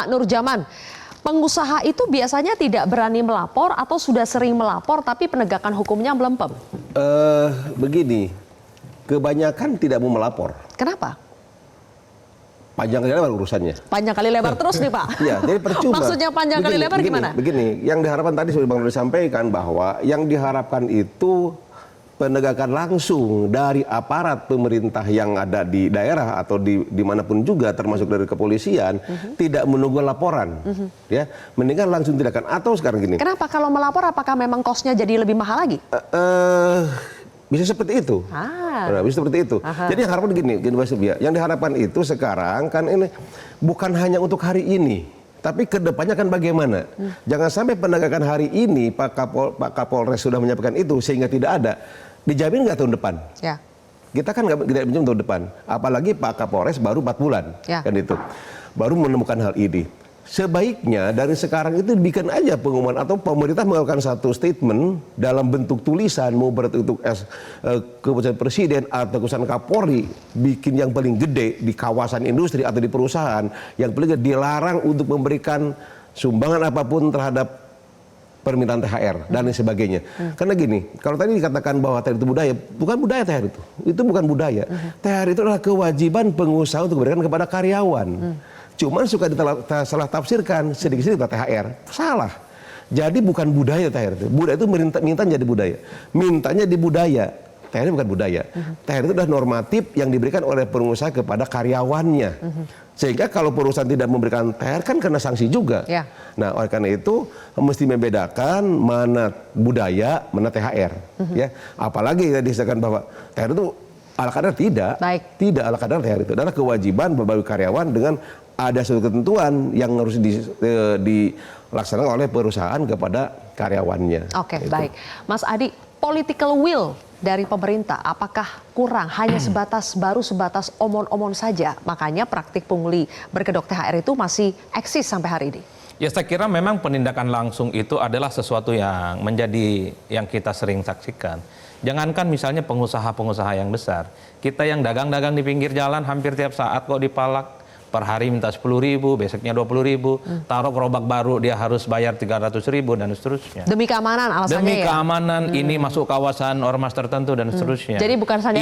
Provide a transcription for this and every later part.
Pak Nurjaman, pengusaha itu biasanya tidak berani melapor atau sudah sering melapor tapi penegakan hukumnya melempem? Begini, kebanyakan tidak mau melapor. Kenapa? Panjang kali lebar urusannya. Panjang kali lebar terus nih Pak. Iya, jadi percuma. Maksudnya panjang kali lebar gimana? Begini, yang diharapkan tadi sudah Bang Nuri sampaikan bahwa yang diharapkan itu penegakan langsung dari aparat pemerintah yang ada di daerah atau dimanapun juga, termasuk dari kepolisian, tidak menunggu laporan, ya, mendingan langsung tindakan. Atau sekarang gini. Kenapa kalau melapor? Apakah memang kosnya jadi lebih mahal lagi? Bisa seperti itu. Nah, bisa seperti itu. Jadi yang harapan gini Mas Subya, yang diharapkan itu sekarang kan ini bukan hanya untuk hari ini, tapi kedepannya kan bagaimana? Jangan sampai penegakan hari ini Pak Kapolres sudah menyampaikan itu sehingga tidak ada. Dijamin nggak tahun depan? Ya. Kita kan nggak dijamin tahun depan. Apalagi Pak Kapolres baru 4 bulan, kan itu. Baru menemukan hal ini. Sebaiknya dari sekarang itu dibikin aja pengumuman atau pemerintah mengeluarkan satu statement dalam bentuk tulisan, mau berbentuk keputusan presiden atau keputusan Kapolri, bikin yang paling gede di kawasan industri atau di perusahaan, yang paling gede dilarang untuk memberikan sumbangan apapun terhadap permintaan THR dan lain sebagainya. Karena gini, kalau tadi dikatakan bahwa THR itu budaya, bukan budaya THR itu. Itu bukan budaya. THR itu adalah kewajiban pengusaha untuk memberikan kepada karyawan. Cuman suka salah tafsirkan sedikit-sedikit THR. Salah. Jadi bukan budaya THR itu. Budaya itu minta jadi budaya. Mintanya di budaya. THR itu bukan budaya. THR itu adalah normatif yang diberikan oleh pengusaha kepada karyawannya. Sehingga kalau perusahaan tidak memberikan THR kan kena sanksi juga. Ya. Nah, oleh karena itu mesti membedakan mana budaya, mana THR. Ya. Apalagi tadi disebutkan bahwa THR itu ala kadar tidak. Tidak ala kadar THR itu adalah kewajiban bagi karyawan dengan ada suatu ketentuan yang harus dilaksanakan oleh perusahaan kepada karyawannya. Oke, baik. Mas Adi, political will dari pemerintah apakah kurang, hanya baru sebatas omon-omon saja, makanya praktik pungli berkedok THR itu masih eksis sampai hari ini? Ya, saya kira memang penindakan langsung itu adalah sesuatu yang menjadi yang kita sering saksikan. Jangankan misalnya pengusaha-pengusaha yang besar, kita yang dagang-dagang di pinggir jalan hampir tiap saat kok dipalak. Per hari minta 10.000, besoknya 20.000, taruh gerobak baru dia harus bayar 300.000 dan seterusnya. Demi keamanan alasannya. Demi keamanan ini masuk kawasan ormas tertentu dan seterusnya. Jadi bukan saja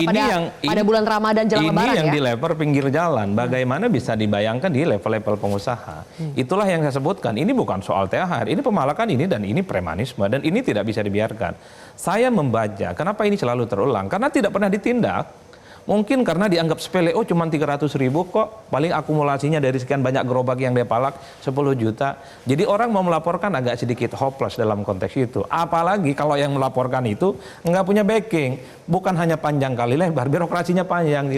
pada bulan Ramadan jelang Lebaran ya. Ini yang di level pinggir jalan. Bagaimana bisa dibayangkan di level-level pengusaha? Itulah yang saya sebutkan. Ini bukan soal THR, ini pemalakan ini dan ini premanisme dan ini tidak bisa dibiarkan. Saya membaca kenapa ini selalu terulang karena tidak pernah ditindak. Mungkin karena dianggap sepele, oh cuma 300.000 kok, paling akumulasinya dari sekian banyak gerobak yang dia palak 10 juta. Jadi orang mau melaporkan agak sedikit hopeless dalam konteks itu. Apalagi kalau yang melaporkan itu nggak punya backing. Bukan hanya panjang kali lebar, birokrasinya panjang.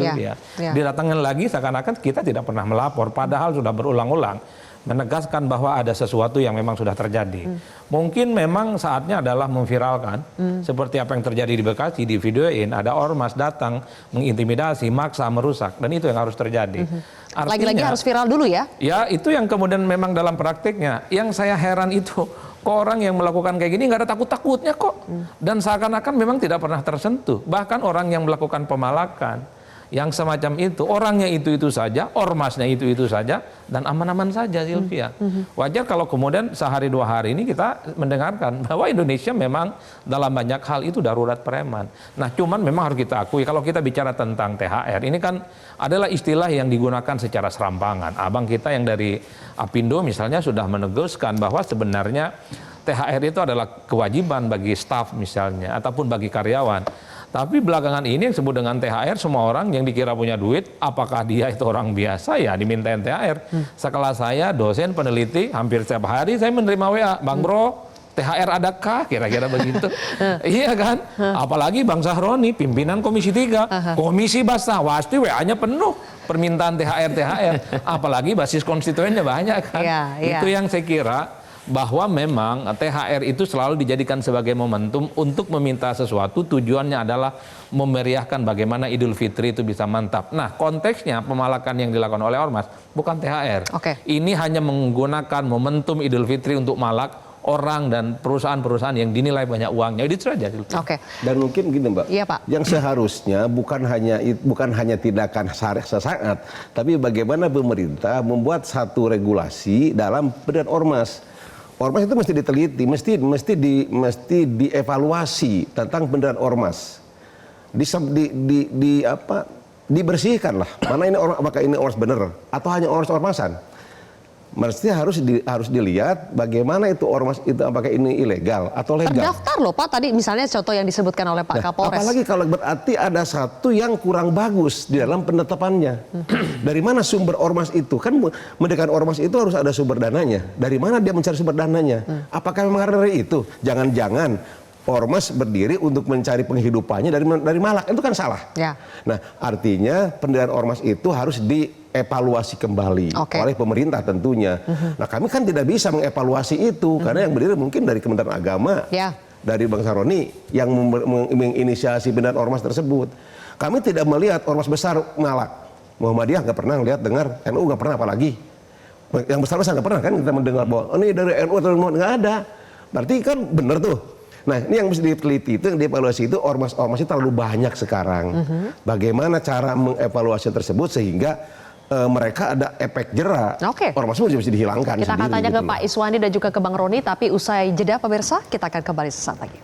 Didatangkan lagi seakan-akan kita tidak pernah melapor, padahal sudah berulang-ulang menegaskan bahwa ada sesuatu yang memang sudah terjadi. Mungkin memang saatnya adalah memviralkan seperti apa yang terjadi di Bekasi, di videoin ada ormas datang mengintimidasi, maksa, merusak, dan itu yang harus terjadi. Lagi-lagi harus viral dulu ya? Ya, itu yang kemudian memang dalam praktiknya. Yang saya heran itu kok orang yang melakukan kayak gini nggak ada takut-takutnya kok, dan seakan-akan memang tidak pernah tersentuh. Bahkan orang yang melakukan pemalakan yang semacam itu, orangnya itu-itu saja, ormasnya itu-itu saja, dan aman-aman saja, Sylvia. Wajar kalau kemudian sehari dua hari ini kita mendengarkan bahwa Indonesia memang dalam banyak hal itu darurat preman. Nah, cuman memang harus kita akui, kalau kita bicara tentang THR, ini kan adalah istilah yang digunakan secara serampangan. Abang kita yang dari Apindo misalnya sudah menegaskan bahwa sebenarnya THR itu adalah kewajiban bagi staf misalnya, ataupun bagi karyawan. Tapi belakangan ini yang disebut dengan THR, semua orang yang dikira punya duit, apakah dia itu orang biasa ya dimintain THR. Sekelas saya, dosen, peneliti, hampir setiap hari saya menerima WA, Bang Bro, THR adakah? Kira-kira begitu. Iya kan? Apalagi Bang Sahroni, pimpinan Komisi 3, Komisi Basah, pasti WA-nya penuh permintaan THR. Apalagi basis konstituennya banyak kan. Itu yang saya kira bahwa memang THR itu selalu dijadikan sebagai momentum untuk meminta sesuatu, tujuannya adalah memeriahkan bagaimana Idul Fitri itu bisa mantap. Nah, konteksnya pemalakan yang dilakukan oleh ormas bukan THR. Ini hanya menggunakan momentum Idul Fitri untuk malak orang dan perusahaan-perusahaan yang dinilai banyak uangnya. Itu saja. Oke. Dan mungkin gini Mbak, Iya, Pak. yang seharusnya bukan hanya tindakan sesaat, tapi bagaimana pemerintah membuat satu regulasi dalam peredaran ormas. Ormas itu mesti diteliti, mesti dievaluasi tentang peredaran ormas. Dibersihkan lah. Mana ini apakah ini ormas benar atau hanya ormas-ormasan? Mesti harus dilihat bagaimana itu ormas itu apakah ini ilegal atau legal. Terdaftar loh Pak tadi misalnya contoh yang disebutkan oleh Pak Kapolres. Apalagi kalau berarti ada satu yang kurang bagus di dalam penetapannya. Dari mana sumber ormas itu? Kan mendirikan ormas itu harus ada sumber dananya. Dari mana dia mencari sumber dananya? Apakah memang dari itu? Jangan-jangan ormas berdiri untuk mencari penghidupannya dari malak, itu kan salah. Ya. Nah, artinya pendirian ormas itu harus dievaluasi kembali oleh pemerintah tentunya. Nah, kami kan tidak bisa mengevaluasi itu karena yang berdiri mungkin dari Kementerian Agama, dari Bang Saroni yang menginisiasi pendirian ormas tersebut. Kami tidak melihat ormas besar malak. Muhammadiyah nggak pernah lihat dengar, NU nggak pernah, apalagi yang besar-besar nggak pernah kan kita mendengar bahwa ini dari NU atau nggak ada. Berarti kan benar tuh. Nah, ini yang mesti diteliti, itu yang dievaluasi itu ormas-ormas itu terlalu banyak sekarang. Bagaimana cara mengevaluasi tersebut sehingga mereka ada efek jera. Ormas itu mesti dihilangkan. Kita akan tanya ke Pak Iswandi dan juga ke Bang Roni, tapi usai jeda pemirsa, kita akan kembali sesaat lagi.